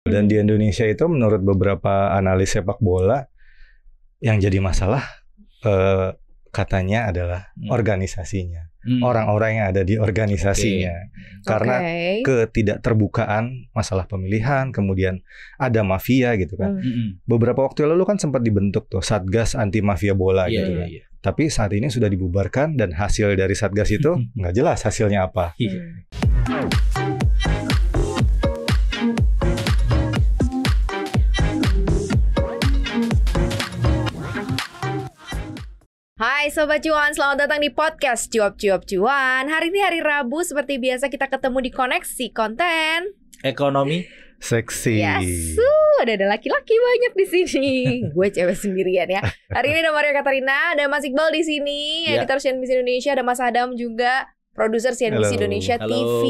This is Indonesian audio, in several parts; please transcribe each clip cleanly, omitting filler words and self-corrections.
Dan di Indonesia itu menurut beberapa analis sepak bola yang jadi masalah katanya adalah organisasinya. Orang-orang yang ada di organisasinya. Karena ketidakterbukaan masalah pemilihan, kemudian ada mafia gitu kan. Beberapa waktu lalu kan sempat dibentuk tuh Satgas Anti Mafia Bola gitu kan. Tapi saat ini sudah dibubarkan dan hasil dari Satgas itu nggak jelas hasilnya apa. Hai Sobat Cuan, selamat datang di podcast Cuap-Cuap Cuan. Hari ini hari Rabu, seperti biasa kita ketemu di Koneksi Konten Ekonomi Seksi. Yes, ada laki-laki banyak di sini. Gue cewek sendirian ya. Hari ini ada Maria Katarina, ada Mas Iqbal di sini, editor CNBC Indonesia, ada Mas Adam juga, produser CNBC Indonesia TV.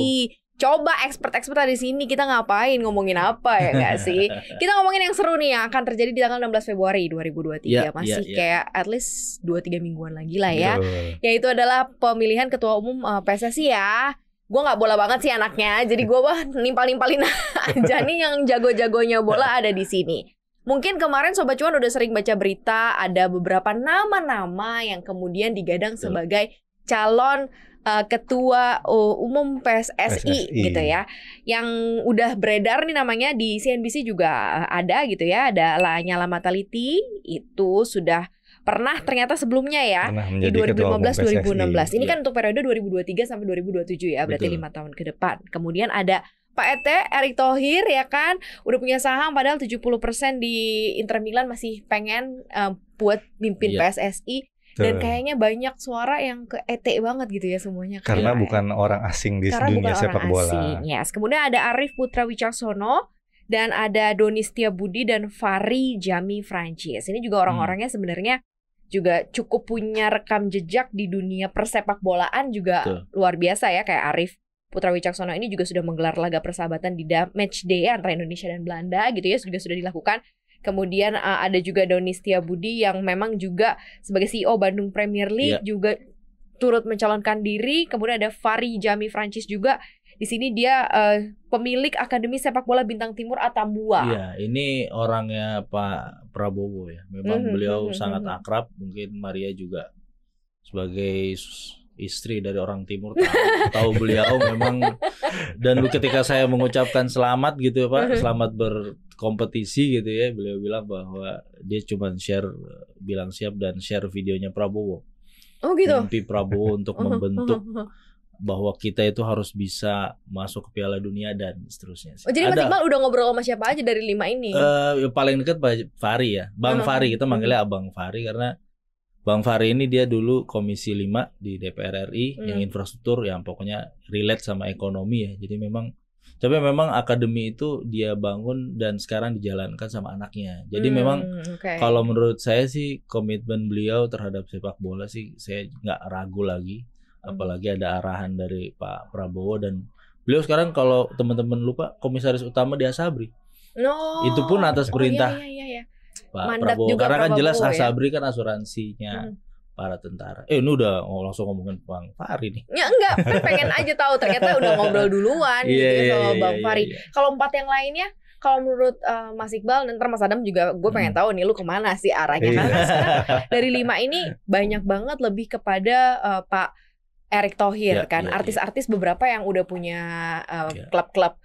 Coba expert-expert di sini, kita ngapain, ngomongin apa ya nggak sih? Kita ngomongin yang seru nih yang akan terjadi di tanggal 16 Februari 2023. Masih kayak at least 2-3 mingguan lagi lah ya. Yaitu adalah pemilihan ketua umum PSSI ya. Gue gak bola banget sih anaknya, jadi gue nimpal-nimpalin aja nih yang jago-jagonya bola ada di sini. Mungkin kemarin Sobat Cuan udah sering baca berita, ada beberapa nama-nama yang kemudian digadang sebagai calon ketua umum PSSI gitu ya, yang udah beredar nih namanya di CNBC juga ada gitu ya. Ada Lanyala Mataliti, itu sudah pernah ternyata sebelumnya ya di 2015-2016. Ini kan untuk periode 2023 sampai 2027 ya, berarti 5 tahun ke depan. Kemudian ada Pak Erick Thohir ya kan, udah punya saham padahal 70% di Inter Milan, masih pengen buat mimpin PSSI. Dan kayaknya banyak suara yang ke ET banget gitu ya semuanya. Karena bukan orang asing di dunia sepak bola. Yes. Kemudian ada Arief Putra Wicaksono, dan ada Doni Setiabudi dan Fahri Jami Francis. Ini juga orang-orangnya sebenarnya juga cukup punya rekam jejak di dunia persepak bolaan juga luar biasa ya. Kayak Arief Putra Wicaksono ini juga sudah menggelar laga persahabatan di match day antara Indonesia dan Belanda gitu ya, juga sudah dilakukan. Kemudian ada juga Doni Setiabudi yang memang juga sebagai CEO Bandung Premier League juga turut mencalonkan diri. Kemudian ada Fahri Jami Francis juga. Di sini dia pemilik Akademi Sepak Bola Bintang Timur Atambua. Iya, ini orangnya Pak Prabowo ya. Memang beliau sangat akrab. Mungkin Maria juga sebagai istri dari orang timur tahu beliau memang. Dan ketika saya mengucapkan selamat gitu ya Pak, selamat berkompetisi gitu ya, beliau bilang bahwa dia cuma bilang siap dan share videonya Prabowo. Oh gitu. Mimpi Prabowo untuk membentuk bahwa kita itu harus bisa masuk ke Piala Dunia dan seterusnya. Oh, jadi Mas Iqbal udah ngobrol sama siapa aja dari 5 ini? Paling dekat Pak Fahri ya, Bang Fahri, kita manggilnya Abang Fahri karena Bang Fahri ini dia dulu Komisi 5 di DPR RI yang infrastruktur, yang pokoknya relate sama ekonomi ya. Jadi memang akademi itu dia bangun dan sekarang dijalankan sama anaknya. Jadi memang kalau menurut saya sih komitmen beliau terhadap sepak bola sih saya nggak ragu lagi. Apalagi ada arahan dari Pak Prabowo, dan beliau sekarang kalau teman-teman lupa komisaris utama di Asabri. Itu pun atas perintah Pak Mandat Prabowo, karena kan jelas Asabri kan asuransinya para tentara. Ini udah langsung ngomongin Bang Fahri nih. Ya enggak, pengen aja tahu ternyata udah ngobrol duluan gitu ya sama Bang Fahri. Kalau 4 yang lainnya, kalau menurut Mas Iqbal, dan ntar Mas Adam juga gue pengen tahu nih lu kemana sih arahnya. Karena sekarang dari 5 ini banyak banget lebih kepada Pak Erick Thohir kan, artis-artis beberapa yang udah punya klub-klub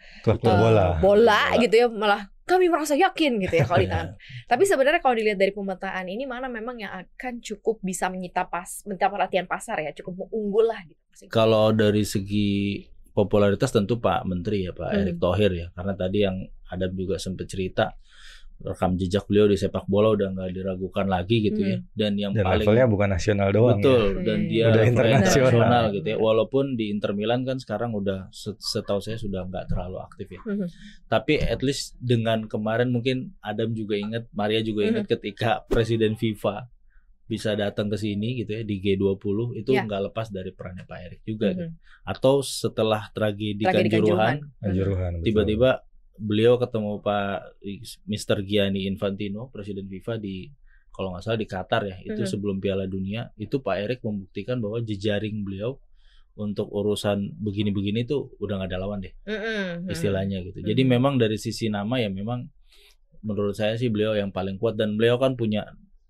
bola gitu ya, malah kami merasa yakin gitu ya kalau di tangan. Tapi sebenarnya kalau dilihat dari pemetaan ini, mana memang yang akan cukup bisa menyita perhatian pasar ya, cukup unggul lah gitu. Kalau dari segi popularitas tentu Pak Menteri ya, Pak Erick Thohir ya, karena tadi yang Adam juga sempat cerita rekam jejak beliau di sepak bola udah nggak diragukan lagi gitu ya, dan paling levelnya bukan nasional doang dan dia udah internasional gitu ya, walaupun di Inter Milan kan sekarang udah setahu saya sudah nggak terlalu aktif ya. Tapi at least dengan kemarin mungkin Adam juga ingat, Maria juga ingat ketika Presiden FIFA bisa datang ke sini gitu ya di G20, itu nggak lepas dari perannya Pak Erick juga gitu. Atau setelah tragedi Kanjuruhan tiba-tiba beliau ketemu Pak Mr. Gianni Infantino, Presiden FIFA di, kalau nggak salah di Qatar ya, itu sebelum Piala Dunia. Itu Pak Erick membuktikan bahwa jejaring beliau untuk urusan begini-begini tuh udah nggak ada lawan deh, istilahnya gitu. Jadi memang dari sisi nama ya memang menurut saya sih beliau yang paling kuat, dan beliau kan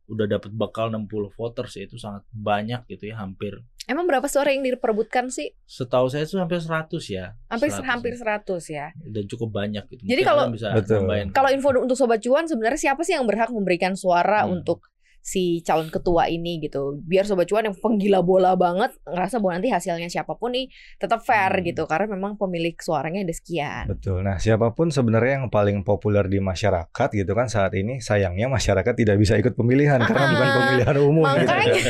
udah dapat bakal 60 voters ya, itu sangat banyak gitu ya, hampir. Emang berapa suara yang diperebutkan sih? Setahu saya itu hampir 100 ya. Hampir 100 ya. Dan cukup banyak gitu. Jadi kalau info untuk Sobat Cuan, sebenarnya siapa sih yang berhak memberikan suara untuk si calon ketua ini gitu, biar Sobat Cuan yang penggila bola banget ngerasa bahwa nanti hasilnya siapapun nih tetap fair gitu, karena memang pemilik suaranya ada sekian. Betul. Nah, siapapun sebenarnya yang paling populer di masyarakat gitu kan saat ini, sayangnya masyarakat tidak bisa ikut pemilihan karena bukan pemilihan umum. Makanya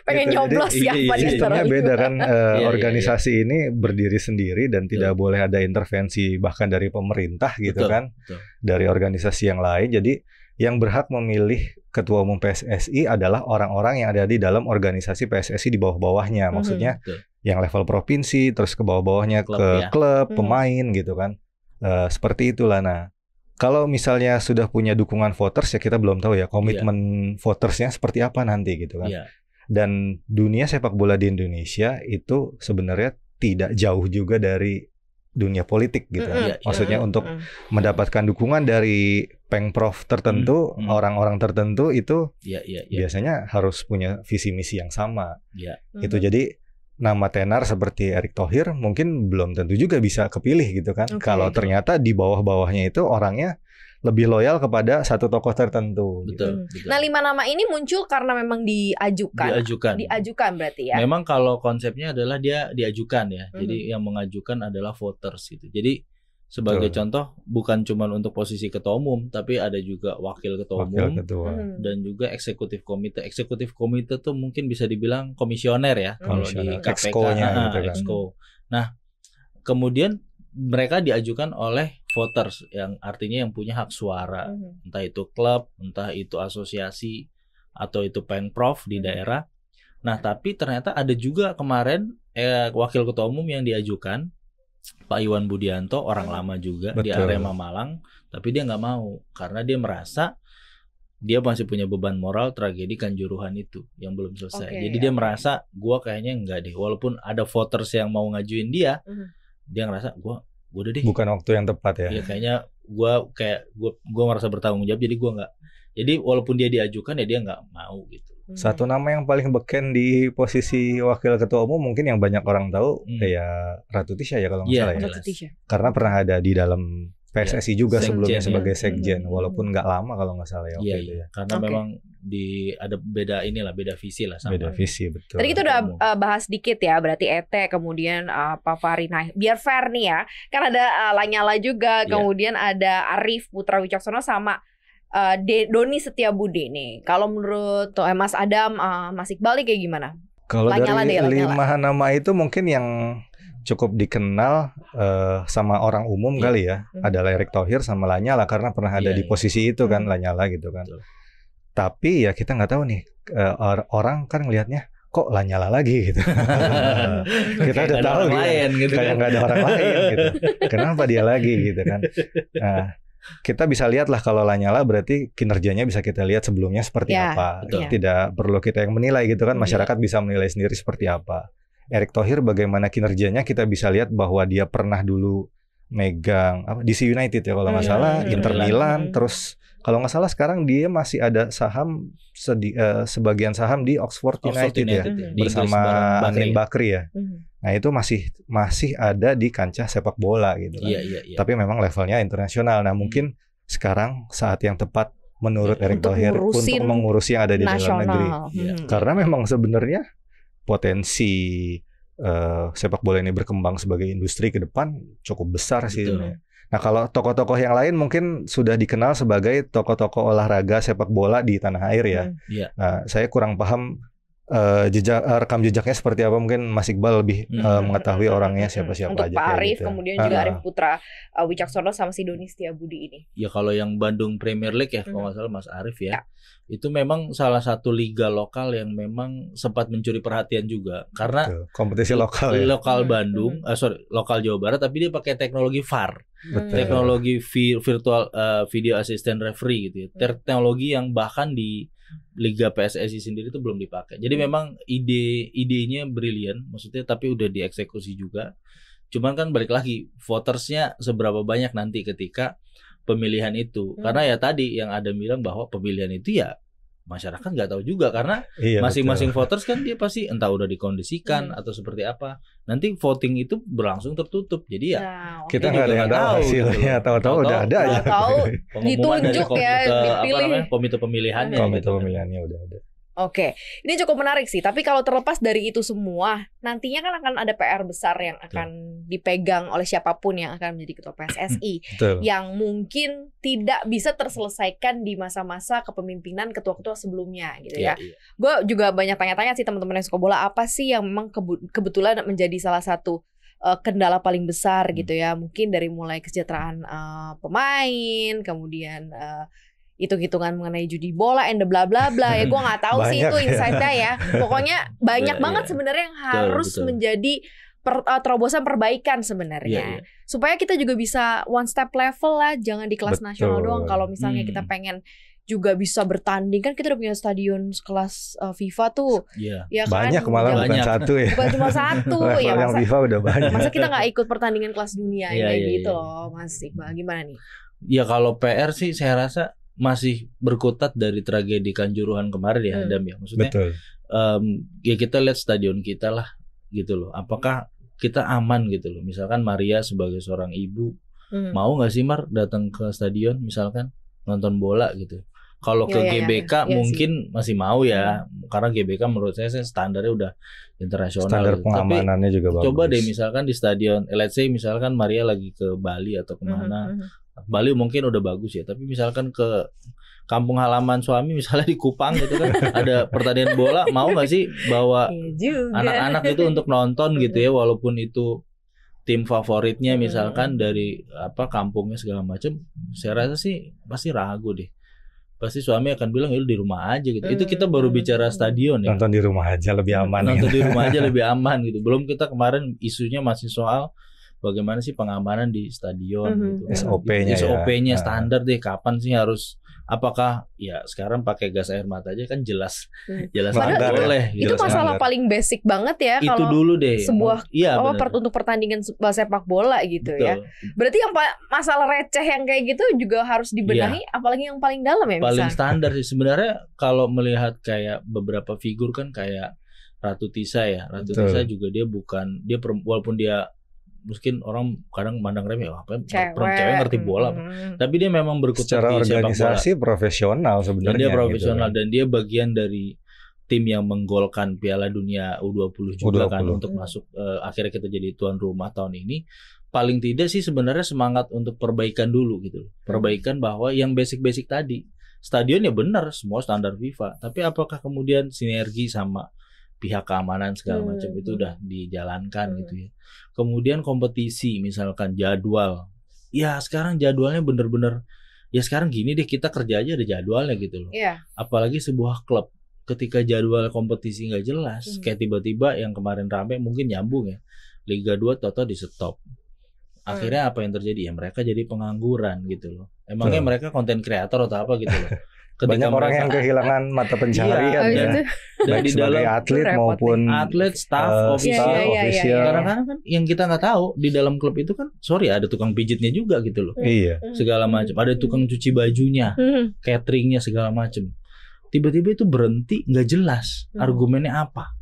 pengen gitu. Nyoblos siapa nih? Sistemnya beda kan, organisasi ini berdiri sendiri dan tidak boleh ada intervensi bahkan dari pemerintah gitu kan, dari organisasi yang lain. Jadi yang berhak memilih ketua umum PSSI adalah orang-orang yang ada di dalam organisasi PSSI di bawah-bawahnya. Maksudnya yang level provinsi, terus ke bawah-bawahnya ke klub, pemain gitu kan. Seperti itulah. Nah, kalau misalnya sudah punya dukungan voters ya kita belum tahu ya komitmen votersnya seperti apa nanti gitu kan. Dan dunia sepak bola di Indonesia itu sebenarnya tidak jauh juga dari dunia politik gitu. Maksudnya untuk mendapatkan dukungan dari pengprov tertentu, orang-orang tertentu itu biasanya harus punya visi misi yang sama. Itu jadi nama tenar seperti Erick Thohir mungkin belum tentu juga bisa kepilih gitu kan. Kalau ternyata di bawah-bawahnya itu orangnya lebih loyal kepada satu tokoh tertentu. Betul. Nah, 5 nama ini muncul karena memang diajukan. Diajukan berarti ya. Memang kalau konsepnya adalah dia diajukan ya. Jadi yang mengajukan adalah voters gitu. Jadi sebagai contoh bukan cuma untuk posisi ketua umum, tapi ada juga wakil ketua umum dan juga eksekutif komite. Eksekutif komite tuh mungkin bisa dibilang komisioner ya kalau di KPK. Exco. Nah, kemudian mereka diajukan oleh voters, yang artinya yang punya hak suara, entah itu klub, entah itu asosiasi, atau itu pengprov di daerah. Nah, tapi ternyata ada juga kemarin wakil ketua umum yang diajukan, Pak Iwan Budianto, orang lama juga di Arema Malang, tapi dia nggak mau karena dia merasa dia masih punya beban moral tragedi Kanjuruhan itu yang belum selesai. Jadi dia merasa gua kayaknya enggak deh, walaupun ada voters yang mau ngajuin dia, dia ngerasa gua udah deh. Bukan waktu yang tepat ya. Iya, kayaknya gua merasa bertanggung jawab, jadi gua nggak. Jadi walaupun dia diajukan ya dia nggak mau gitu. Satu nama yang paling beken di posisi wakil ketua umum mungkin yang banyak orang tahu ya Ratu Tisha ya kalau nggak salah ya. Karena pernah ada di dalam PSSI juga sebelumnya sebagai sekjen, walaupun nggak lama kalau nggak salah ya waktu itu ya. Karena memang ada beda visi lah sama. Beda visi, betul. Tadi kita udah bahas dikit ya, berarti Ete, kemudian Pak Fahri. Nah, biar fair nih ya, kan ada Lanyala juga, kemudian ada Arief Putra Wicaksono sama Doni Setiabudi nih. Kalau menurut Mas Adam, Mas Iqbal kayak gimana? Kalau dari 5 nama itu mungkin yang cukup dikenal sama orang umum kali ya, adalah Erick Thohir sama Lanyala karena pernah ada di posisi itu kan, Lanyala gitu kan. Tapi ya kita nggak tahu nih, orang kan ngelihatnya kok Lanyala lagi gitu. Kita udah tahu gitu, kayak nggak ada orang lain gitu. Kenapa dia lagi gitu kan? Nah, kita bisa lihat lah kalau Lanyala berarti kinerjanya bisa kita lihat sebelumnya seperti apa. Tidak perlu kita yang menilai gitu kan, masyarakat bisa menilai sendiri seperti apa. Erick Thohir bagaimana kinerjanya kita bisa lihat bahwa dia pernah dulu megang DC United ya kalau nggak salah, Inter Milan, terus kalau nggak salah sekarang dia masih ada saham sebagian saham di Oxford United ya bersama Anin Bakri ya. Nah itu masih ada di kancah sepak bola gitu kan. Tapi memang levelnya internasional. Nah mungkin sekarang saat yang tepat menurut Erick Thohir untuk mengurusi yang ada di dalam negeri. Karena memang sebenarnya potensi sepak bola ini berkembang sebagai industri ke depan cukup besar sih. Nah kalau tokoh-tokoh yang lain mungkin sudah dikenal sebagai tokoh-tokoh olahraga sepak bola di tanah air ya. Nah, saya kurang paham rekam jejaknya seperti apa, mungkin Mas Iqbal lebih mengetahui orangnya siapa-siapa aja. Untuk Pak Arief gitu. Kemudian juga Arief Putra Wicaksono sama si Doni Setiabudi ini. Ya kalau yang Bandung Premier League ya kalau nggak salah Mas Arief ya. Itu memang salah satu liga lokal yang memang sempat mencuri perhatian juga karena kompetisi lokal ya. Lokal Bandung, lokal Jawa Barat, tapi dia pakai teknologi VAR. Teknologi virtual video assistant referee gitu ya. Teknologi yang bahkan Liga PSSI sendiri itu belum dipakai. Jadi memang idenya brilian, maksudnya tapi udah dieksekusi juga. Cuman kan balik lagi votersnya seberapa banyak nanti ketika pemilihan itu. Karena ya tadi yang ada bilang bahwa pemilihan itu ya masyarakat nggak tahu juga karena masing-masing voters kan dia pasti entah udah dikondisikan atau seperti apa. Nanti voting itu berlangsung tertutup. Jadi ya kita nggak ada yang tahu hasilnya. Tahu-tahu udah ada ya. Tahu ditunjuk ya, dipilih. Komite pemilihannya. Komite pemilihannya udah ada. Oke, ini cukup menarik sih. Tapi kalau terlepas dari itu semua, nantinya kan akan ada PR besar yang akan dipegang oleh siapapun yang akan menjadi ketua PSSI, yang mungkin tidak bisa terselesaikan di masa-masa kepemimpinan ketua-ketua sebelumnya, gitu ya. Gue juga banyak tanya-tanya sih teman-teman yang suka bola, apa sih yang memang kebetulan menjadi salah satu kendala paling besar gitu ya. Mungkin dari mulai kesejahteraan pemain, kemudian hitung-hitungan mengenai judi bola and bla bla bla ya, gue nggak tahu sih itu insight-nya ya. Pokoknya banyak banget sebenarnya yang harus menjadi terobosan perbaikan sebenarnya, supaya kita juga bisa one step level lah, jangan di kelas nasional doang. Kalau misalnya kita pengen juga bisa bertanding, kan kita udah punya stadion sekelas FIFA tuh, ya kan? Banyak malah bukan satu ya. Bukan cuma satu ya, yang FIFA udah banyak. Masa kita nggak ikut pertandingan kelas dunia gitu loh, Mas Iqbal, gimana nih? Ya kalau PR sih saya rasa masih berkutat dari tragedi Kanjuruhan kemarin ya, Adam ya. Maksudnya ya kita lihat stadion kita lah gitu loh. Apakah kita aman gitu loh. Misalkan Maria sebagai seorang ibu mau nggak sih Mar datang ke stadion misalkan nonton bola gitu. Kalau ke GBK mungkin masih mau ya, karena GBK menurut saya standarnya udah internasional. Standar pengamanannya juga bagus. Coba deh misalkan di stadion, let's say misalkan Maria lagi ke Bali atau kemana. Bali mungkin udah bagus ya, tapi misalkan ke kampung halaman suami misalnya di Kupang gitu kan ada pertandingan bola, mau nggak sih bawa anak-anak itu untuk nonton gitu ya, walaupun itu tim favoritnya misalkan dari kampungnya segala macam. Saya rasa sih pasti ragu deh, pasti suami akan bilang ya di rumah aja gitu. Itu kita baru bicara stadion ya, nonton di rumah aja lebih aman. Nonton di rumah aja lebih aman gitu. Belum kita kemarin isunya masih soal bagaimana sih pengamanan di stadion gitu. SOP-nya standar deh, kapan sih harus, apakah ya sekarang pakai gas air mata aja kan jelas boleh. Itu masalah paling basic banget ya itu kalau dulu deh. Sebuah untuk pertandingan sepak bola gitu. Betul. Ya. Berarti yang masalah receh yang kayak gitu juga harus dibenahi, apalagi yang paling dalam ya. Paling standar sih sebenarnya kalau melihat kayak beberapa figur kan kayak Ratu Tisa ya. Ratu Tisa juga dia walaupun dia mungkin orang kadang mandang remeh, cewek ngerti bola, tapi dia memang berkutat secara di sepak bola. organisasi profesional sebenarnya. Dia profesional gitu. Dan dia bagian dari tim yang menggolkan Piala Dunia U20 juga kan untuk masuk akhirnya kita jadi tuan rumah tahun ini. Paling tidak sih sebenarnya semangat untuk perbaikan dulu gitu. Perbaikan bahwa yang basic-basic tadi. Stadion ya benar semua standar FIFA, tapi apakah kemudian sinergi sama pihak keamanan segala macam itu udah dijalankan gitu ya. Kemudian kompetisi misalkan jadwal. Ya sekarang jadwalnya bener-bener ya sekarang gini deh, kita kerja aja ada jadwalnya gitu loh. Apalagi sebuah klub ketika jadwal kompetisi nggak jelas, kayak tiba-tiba yang kemarin rame mungkin nyambung ya. Liga 2 toto di stop. Akhirnya apa yang terjadi ya, mereka jadi pengangguran gitu loh. Emangnya mereka konten kreator atau apa gitu loh. Banyak orang yang kehilangan mata pencaharian dan di dalam atlet maupun staff, official. Kadang-kadang kan yang kita nggak tahu di dalam klub itu kan, ada tukang pijitnya juga gitu loh. Segala macam, ada tukang cuci bajunya, cateringnya segala macam. Tiba-tiba itu berhenti, nggak jelas argumennya apa.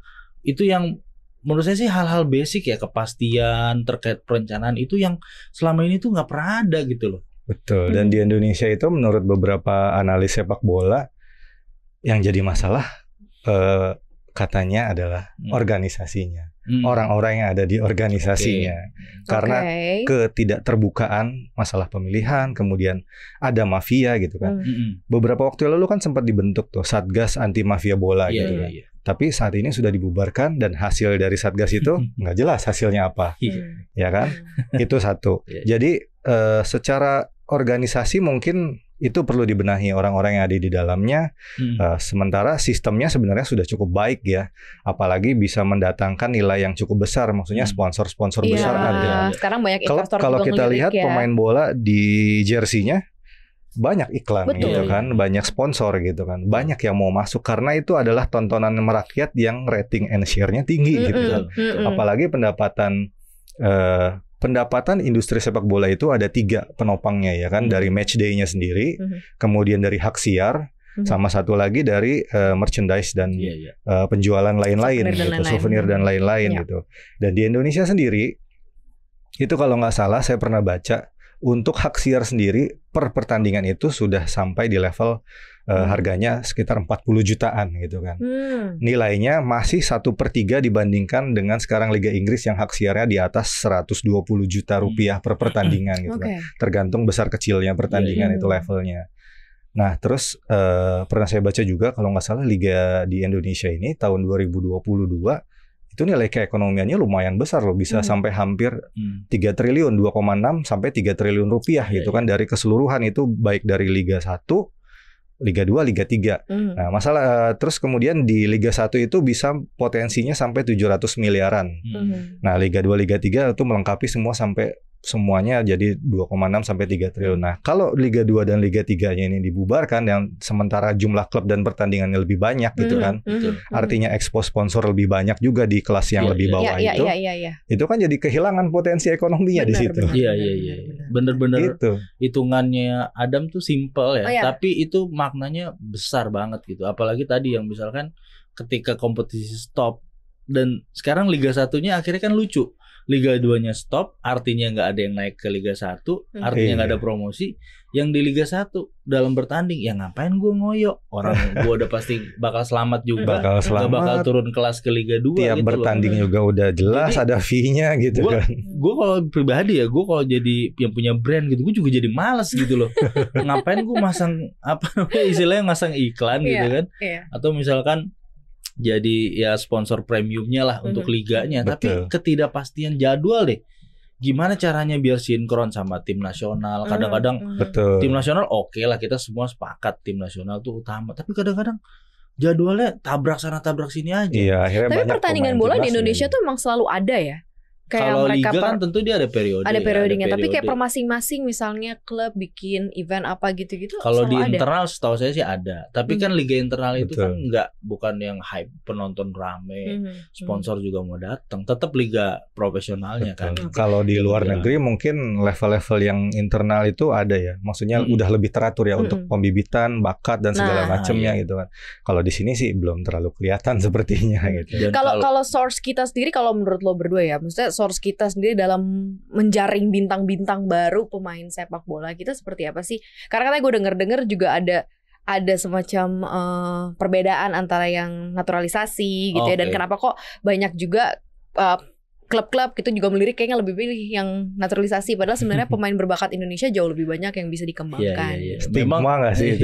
Itu yang menurut saya sih hal-hal basic ya, kepastian terkait perencanaan itu yang selama ini tuh nggak pernah ada gitu loh. Betul, dan di Indonesia itu menurut beberapa analis sepak bola yang jadi masalah katanya adalah organisasinya. Orang-orang yang ada di organisasinya. Karena ketidakterbukaan masalah pemilihan, kemudian ada mafia gitu kan. Beberapa waktu lalu kan sempat dibentuk tuh Satgas Anti Mafia Bola gitu kan. Tapi saat ini sudah dibubarkan dan hasil dari Satgas itu nggak jelas hasilnya apa. Ya kan? Itu satu. Jadi secara organisasi mungkin itu perlu dibenahi orang-orang yang ada di dalamnya. Sementara sistemnya sebenarnya sudah cukup baik ya, apalagi bisa mendatangkan nilai yang cukup besar, maksudnya sponsor-sponsor besar ada. Sekarang banyak investor kalau kita lihat pemain bola di jersinya banyak iklan gitu kan, banyak sponsor gitu kan, banyak yang mau masuk karena itu adalah tontonan merakyat yang rating and share-nya tinggi gitu kan. Apalagi pendapatan industri sepak bola itu ada 3 penopangnya ya kan, dari match day-nya sendiri, kemudian dari hak siar, sama satu lagi dari merchandise dan penjualan lain-lain gitu, souvenir dan lain-lain gitu. Dan di Indonesia sendiri itu kalau nggak salah saya pernah baca, untuk hak siar sendiri per pertandingan itu sudah sampai di level harganya sekitar 40 jutaan gitu kan. Nilainya masih 1/3 dibandingkan dengan sekarang Liga Inggris yang hak siarnya di atas 120 juta rupiah per pertandingan gitu kan. Tergantung besar kecilnya pertandingan itu levelnya. Nah terus pernah saya baca juga kalau nggak salah Liga di Indonesia ini tahun 2022 itu nilai keekonomiannya lumayan besar loh, bisa sampai hampir 3 triliun, 2,6 sampai 3 triliun rupiah gitu kan, dari keseluruhan itu baik dari Liga 1, Liga 2, Liga 3. Nah, terus kemudian di Liga 1 itu bisa potensinya sampai 700 miliaran. Nah, Liga 2, Liga 3 itu melengkapi semuanya jadi 2,6 sampai 3 triliun. Nah, kalau Liga 2 dan Liga 3-nya ini dibubarkan yang sementara jumlah klub dan pertandingannya lebih banyak gitu kan. Artinya ekspos sponsor lebih banyak juga di kelas yang lebih bawah itu. Itu kan jadi kehilangan potensi ekonominya di situ. Iya. Bener-bener hitungannya Adam tuh simple ya, tapi itu maknanya besar banget gitu. Apalagi tadi yang misalkan ketika kompetisi stop dan sekarang Liga 1-nya akhirnya kan lucu. Liga 2-nya stop, artinya nggak ada yang naik ke Liga 1, artinya nggak ada promosi. Yang di Liga 1 dalam bertanding, ya ngapain gue ngoyo? Orang gue udah pasti bakal selamat juga, nggak bakal turun kelas ke Liga 2. Tiap gitu bertanding juga udah jelas. Jadi, ada fee-nya gitu kan. Gue kalau pribadi ya, gue kalau jadi yang punya brand gitu, gue juga jadi malas gitu loh. Ngapain gue masang istilahnya masang iklan gitu kan? Atau misalkan jadi ya sponsor premiumnya lah untuk liganya. Betul. Tapi ketidakpastian jadwal deh. Gimana caranya biar sinkron sama tim nasional? Kadang-kadang tim nasional oke lah, kita semua sepakat tim nasional tuh utama. Tapi kadang-kadang jadwalnya tabrak sana tabrak sini aja. Iya, tapi pertandingan bola di Indonesia tuh emang selalu ada ya. Kayak kalau liga kan tentu dia ada periode. Ada periodenya, tapi kayak per masing-masing misalnya klub bikin event apa gitu-gitu. Kalau di internal setahu saya sih ada. Tapi kan liga internal itu kan bukan yang hype, penonton rame, sponsor juga mau datang. Tetap liga profesionalnya kan. Kalau di luar negeri mungkin level-level yang internal itu ada ya. Maksudnya udah lebih teratur ya untuk pembibitan, bakat dan segala macamnya gitu kan. Kalau di sini sih belum terlalu kelihatan sepertinya gitu. Kalau source kita sendiri, kalau menurut lo berdua ya, maksudnya source kita sendiri dalam menjaring bintang-bintang baru pemain sepak bola kita seperti apa sih? Karena katanya gue denger juga ada semacam perbedaan antara yang naturalisasi gitu ya, dan kenapa kok banyak juga klub-klub gitu juga melirik kayaknya lebih pilih yang naturalisasi, padahal sebenarnya pemain berbakat Indonesia jauh lebih banyak yang bisa dikembangkan. Stigma nggak sih itu?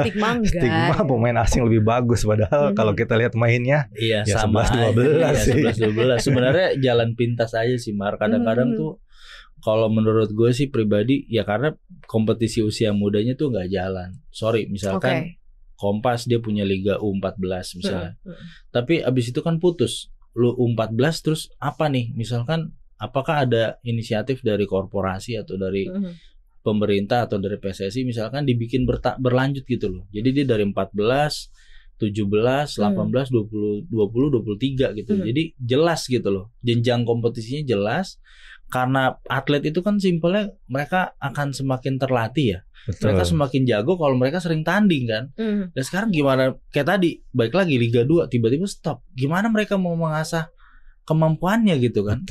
Stigma enggak. Stigma pemain asing lebih bagus, padahal kalau kita lihat mainnya ya sama 11-12 sih. 11-12 sebenarnya jalan pintas aja sih, Mar. Kadang-kadang tuh kalau menurut gue sih pribadi ya karena kompetisi usia mudanya tuh nggak jalan. Sorry, misalkan Kompas dia punya Liga U14 misalnya, tapi abis itu kan putus. Lu U14 terus apa nih? Misalkan apakah ada inisiatif dari korporasi atau dari pemerintah atau dari PSSI misalkan dibikin berlanjut gitu loh. Jadi dia dari 14, 17, 18, 20, 23 gitu. Jadi jelas gitu loh. Jenjang kompetisinya jelas. Karena atlet itu kan simpelnya mereka akan semakin terlatih ya. Betul. Mereka semakin jago kalau mereka sering tanding kan. Dan sekarang gimana? Kayak tadi, baik lagi Liga 2 tiba-tiba stop. Gimana mereka mau mengasah kemampuannya gitu kan?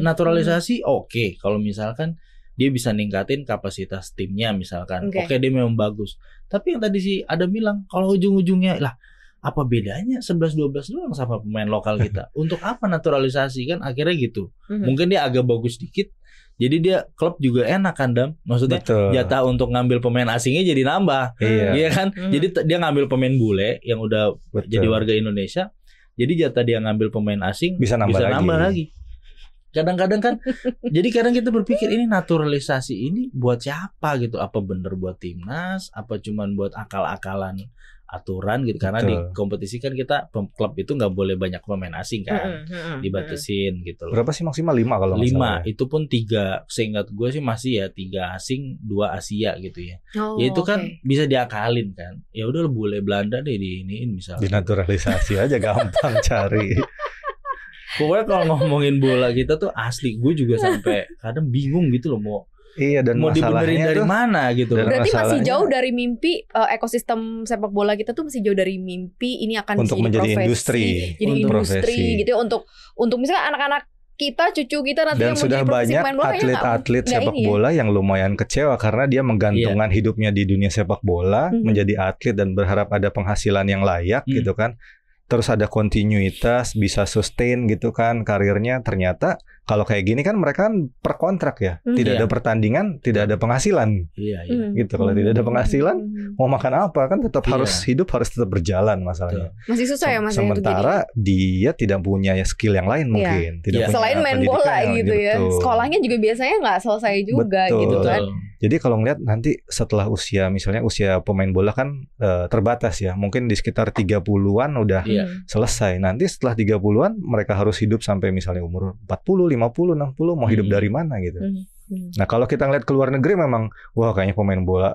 Naturalisasi oke. Kalau misalkan dia bisa ningkatin kapasitas timnya misalkan. Oke, dia memang bagus. Tapi yang tadi si Adam bilang, kalau ujung-ujungnya lah apa bedanya 11-12 doang sama pemain lokal kita? Untuk apa naturalisasi kan akhirnya gitu. Mungkin dia agak bagus dikit. Jadi dia klub juga enak kan, Dam. Maksudnya jatah untuk ngambil pemain asingnya jadi nambah. Iya kan? Jadi dia ngambil pemain bule yang udah jadi warga Indonesia. Jadi jatah dia ngambil pemain asing bisa nambah lagi. Kadang-kadang kan jadi kadang kita berpikir ini naturalisasi ini buat siapa gitu? Apa bener buat timnas? Apa cuman buat akal-akalan aturan gitu, karena di kompetisi kan kita klub itu nggak boleh banyak pemain asing kan, dibatasin gitu loh. Berapa sih maksimal 5 kalau nggak salah? 5, itu pun 3, seingat gue sih masih ya 3 asing 2 Asia gitu ya. Ya itu kan bisa diakalin kan, ya udah boleh Belanda deh diiniin misalnya. Dinaturalisasi aja gampang cari. Pokoknya kalau ngomongin bola kita tuh asli gue juga sampai kadang bingung gitu loh mau. Iya, dan mau dibenerin dari mana gitu. Berarti masih jauh dari mimpi ekosistem sepak bola kita tuh masih jauh dari mimpi ini akan untuk menjadi industri, jadi industri gitu ya, untuk misalnya anak-anak kita, cucu kita nanti dan yang sudah banyak atlet-atlet sepak bola yang lumayan kecewa karena dia menggantungkan hidupnya di dunia sepak bola, menjadi atlet dan berharap ada penghasilan yang layak gitu kan. Terus ada kontinuitas, bisa sustain gitu kan karirnya. Ternyata kalau kayak gini kan mereka kan per kontrak ya, tidak ada pertandingan, tidak ada penghasilan. Gitu. Kalau tidak ada penghasilan, mau makan apa kan tetap harus hidup, harus tetap berjalan masalahnya. Masih susah ya Mas. Sementara dia tidak punya skill yang lain mungkin. Tidak punya selain main bola gitu ya. Sekolahnya juga biasanya nggak selesai juga gitu kan. Jadi kalau ngeliat nanti setelah usia, misalnya usia pemain bola kan terbatas ya, mungkin di sekitar 30-an udah selesai. Nanti setelah 30-an mereka harus hidup sampai misalnya umur 40, 50, 60, mau hidup dari mana gitu. Nah kalau kita ngeliat ke luar negeri memang, wah kayaknya pemain bola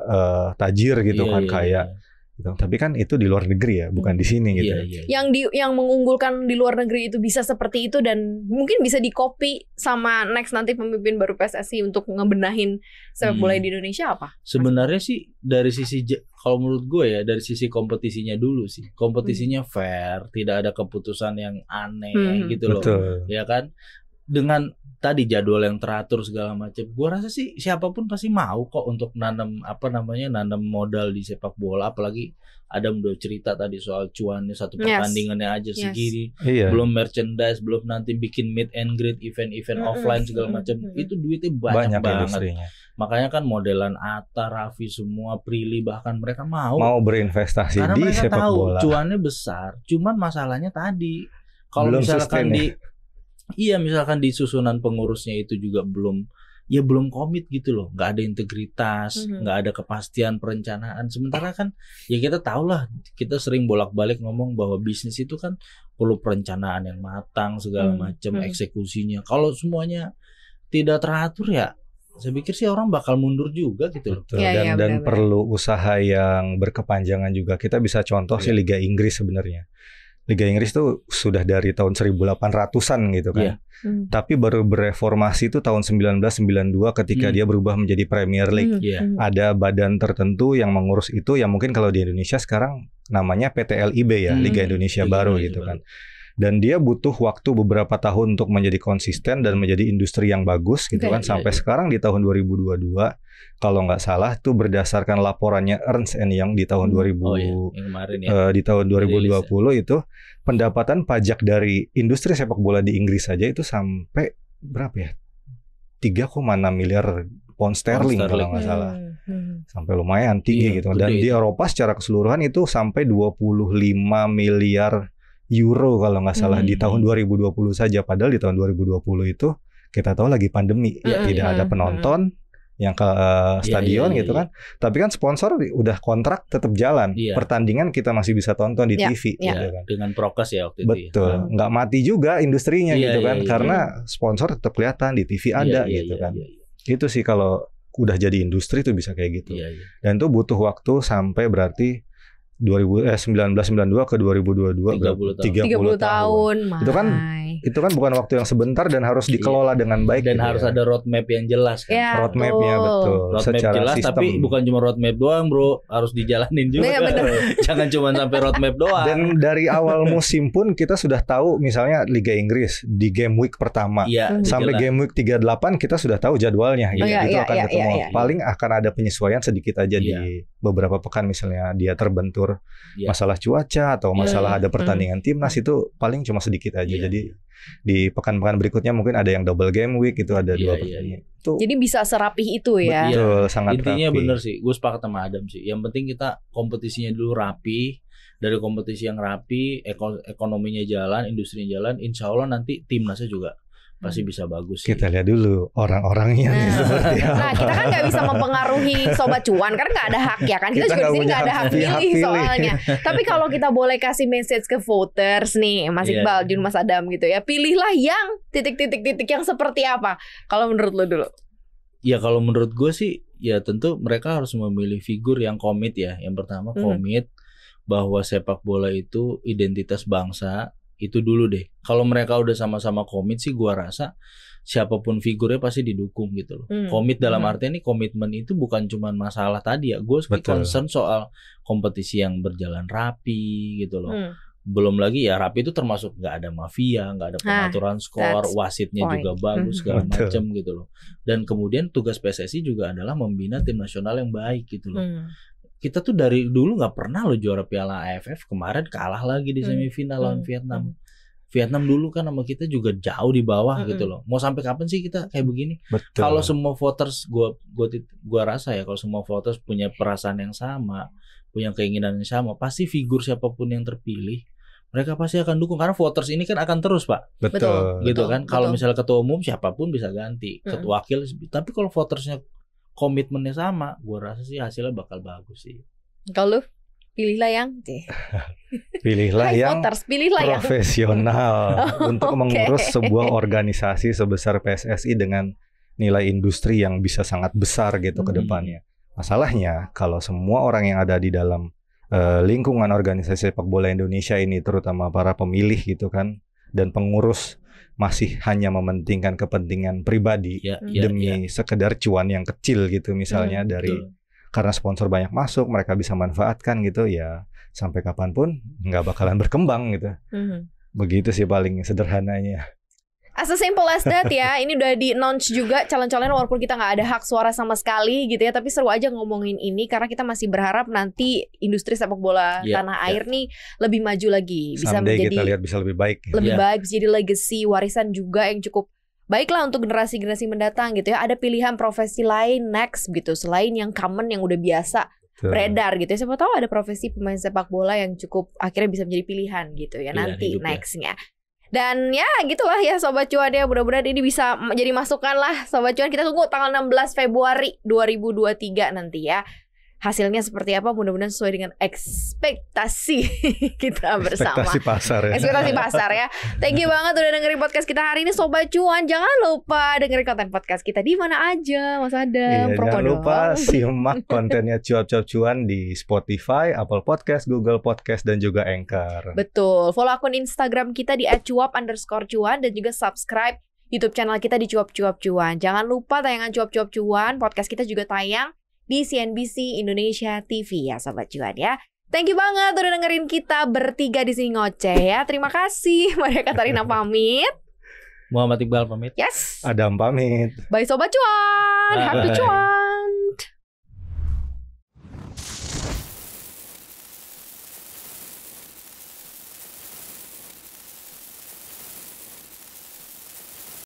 tajir gitu kan, kaya. Gitu. Tapi kan itu di luar negeri ya, bukan di sini gitu. Yang mengunggulkan di luar negeri itu bisa seperti itu dan mungkin bisa dikopi sama next nanti pemimpin baru PSSI untuk ngebenahin sepak bola di Indonesia apa? Sebenarnya sih dari sisi, kalau menurut gue ya, dari sisi kompetisinya dulu sih. Kompetisinya fair, tidak ada keputusan yang aneh gitu loh. Ya kan? Dengan tadi jadwal yang teratur segala macam, gue rasa sih siapapun pasti mau kok untuk nanam nanam modal di sepak bola. Apalagi Adam udah cerita tadi soal cuannya satu pertandingannya aja segini, belum merchandise, belum nanti bikin meet and greet, event-event offline segala macam, itu duitnya banyak banget. Makanya kan modelan Atta, Raffi semua, Prilly bahkan mereka mau berinvestasi karena di mereka sepak tahu bola. Cuannya besar. Cuman masalahnya tadi kalau misalkan misalkan di susunan pengurusnya itu juga belum komit gitu loh, nggak ada integritas, nggak ada kepastian perencanaan. Sementara kan ya kita tahu lah, kita sering bolak-balik ngomong bahwa bisnis itu kan perlu perencanaan yang matang segala macam, eksekusinya. Kalau semuanya tidak teratur ya, saya pikir sih orang bakal mundur juga gitu loh. Dan perlu usaha yang berkepanjangan juga. Kita bisa contoh sih Liga Inggris sebenarnya. Liga Inggris tuh sudah dari tahun 1800-an gitu kan. Tapi baru bereformasi itu tahun 1992 ketika dia berubah menjadi Premier League. Ada badan tertentu yang mengurus itu, yang mungkin kalau di Indonesia sekarang namanya PT LIB ya, Liga Indonesia Baru gitu kan. Dan dia butuh waktu beberapa tahun untuk menjadi konsisten dan menjadi industri yang bagus gitu kan. Sampai sekarang di tahun 2022 kalau nggak salah itu berdasarkan laporannya Ernst & Young di tahun 2020 itu pendapatan pajak dari industri sepak bola di Inggris saja itu sampai berapa ya? 3,6 miliar pound sterling kalau nggak salah. Sampai lumayan tinggi gitu. Dan di Eropa secara keseluruhan itu sampai 25 miliar euro kalau nggak salah di tahun 2020 saja. Padahal di tahun 2020 itu kita tahu lagi pandemi, tidak ada penonton yang ke stadion gitu kan. Tapi kan sponsor udah kontrak tetap jalan. Pertandingan kita masih bisa tonton di TV gitu kan. Dengan prokes ya waktu itu. Betul. Nggak mati juga industrinya gitu kan. Karena sponsor tetap kelihatan di TV ada gitu kan. Itu sih kalau udah jadi industri tuh bisa kayak gitu. Dan itu butuh waktu sampai berarti 1992 ke 2022 30 tahun. Itu kan bukan waktu yang sebentar dan harus dikelola dengan baik dan harus ada roadmap yang jelas kan. Roadmapnya betul. Roadmap secara jelas sistem. Tapi bukan cuma roadmap doang bro, harus dijalanin juga. Jangan cuma sampai roadmap doang. Dan dari awal musim pun kita sudah tahu misalnya Liga Inggris di game week pertama sampai game week 38 kita sudah tahu jadwalnya gitu. Itu akan ketemu. Paling akan ada penyesuaian sedikit aja di beberapa pekan misalnya dia terbentur masalah cuaca atau masalah ada pertandingan timnas itu paling cuma sedikit aja. Jadi di pekan-pekan berikutnya mungkin ada yang double game week itu ada 2 pertandingan. Jadi bisa serapih itu ya. Betul, sangat intinya rapi. Bener sih, gue sepakat sama Adam sih. Yang penting kita kompetisinya dulu rapi. Dari kompetisi yang rapi, ekonominya jalan, industrinya jalan, insya Allah nanti timnasnya juga pasti bisa bagus sih. Kita lihat dulu orang-orangnya nih seperti apa. Nah, kita kan nggak bisa mempengaruhi Sobat Cuan karena nggak ada hak ya kan. Kita juga di sini nggak ada hak pilih soalnya. Tapi kalau kita boleh kasih message ke voters nih, Mas Iqbal, Jun, Mas Adam gitu ya, pilihlah yang titik-titik yang seperti apa. Kalau menurut lo dulu? Ya kalau menurut gue sih, ya tentu mereka harus memilih figur yang komit ya. Yang pertama komit bahwa sepak bola itu identitas bangsa. Itu dulu deh. Kalau mereka udah sama-sama komit sih, gua rasa siapapun figurnya pasti didukung gitu loh. Komit dalam artian ini komitmen itu bukan cuma masalah tadi ya. Gue concern soal kompetisi yang berjalan rapi gitu loh. Belum lagi ya rapi itu termasuk nggak ada mafia, nggak ada pengaturan skor, wasitnya juga bagus segala macam gitu loh. Dan kemudian tugas PSSI juga adalah membina tim nasional yang baik gitu loh. Kita tuh dari dulu nggak pernah lo juara Piala AFF, kemarin kalah lagi di semifinal lawan Vietnam. Vietnam dulu kan sama kita juga jauh di bawah gitu loh. Mau sampai kapan sih kita kayak begini? Kalau semua voters, gua rasa ya kalau semua voters punya perasaan yang sama, punya keinginan yang sama, pasti figur siapapun yang terpilih, mereka pasti akan dukung karena voters ini kan akan terus, Pak. Betul. Gitu kan. Kalau misalnya ketua umum siapapun bisa ganti, ketua wakil, tapi kalau votersnya komitmennya sama, gue rasa sih hasilnya bakal bagus sih. Kalau pilihlah yang pilihlah yang voters, pilihlah profesional untuk mengurus sebuah organisasi sebesar PSSI dengan nilai industri yang bisa sangat besar gitu ke depannya. Masalahnya kalau semua orang yang ada di dalam lingkungan organisasi sepak bola Indonesia ini, terutama para pemilih gitu kan dan pengurus, masih hanya mementingkan kepentingan pribadi demi sekedar cuan yang kecil gitu misalnya karena sponsor banyak masuk, mereka bisa manfaatkan gitu ya, sampai kapanpun nggak bakalan berkembang gitu. Begitu sih paling sederhananya. As simple as that ya. Ini udah di-announce juga calon-calonnya walaupun kita nggak ada hak suara sama sekali gitu ya. Tapi seru aja ngomongin ini karena kita masih berharap nanti industri sepak bola tanah air nih lebih maju lagi. Bisa someday menjadi kita lihat bisa lebih baik. Lebih baik, bisa jadi legacy, warisan juga yang cukup baiklah untuk generasi-generasi mendatang gitu ya. Ada pilihan profesi lain next gitu selain yang common yang udah biasa beredar gitu ya. Siapa tahu ada profesi pemain sepak bola yang cukup akhirnya bisa menjadi pilihan gitu ya nanti nextnya. Dan ya gitulah ya Sobat Cuan ya, mudah-mudahan ini bisa jadi masukan lah Sobat Cuan. Kita tunggu tanggal 16 Februari 2023 nanti ya. Hasilnya seperti apa, mudah-mudahan sesuai dengan ekspektasi kita bersama. Ekspektasi pasar ya. Ekspektasi pasar ya. Thank you banget udah dengerin podcast kita hari ini Sobat Cuan. Jangan lupa dengerin konten podcast kita di mana aja Mas Adam. Jangan lupa simak kontennya Cuap-Cuap Cuan di Spotify, Apple Podcast, Google Podcast, dan juga Anchor. Betul. Follow akun Instagram kita di @cuap_cuan dan juga subscribe YouTube channel kita di Cuap-Cuap Cuan. Jangan lupa tayangan Cuap-Cuap Cuan, podcast kita juga tayang di CNBC Indonesia TV ya Sobat Cuan ya. Thank you banget udah dengerin kita bertiga di sini ngoceh ya. Terima kasih. Maria Katarina pamit. Muhammad Iqbal pamit. Yes. Adam pamit. Bye Sobat Cuan. Happy Cuan.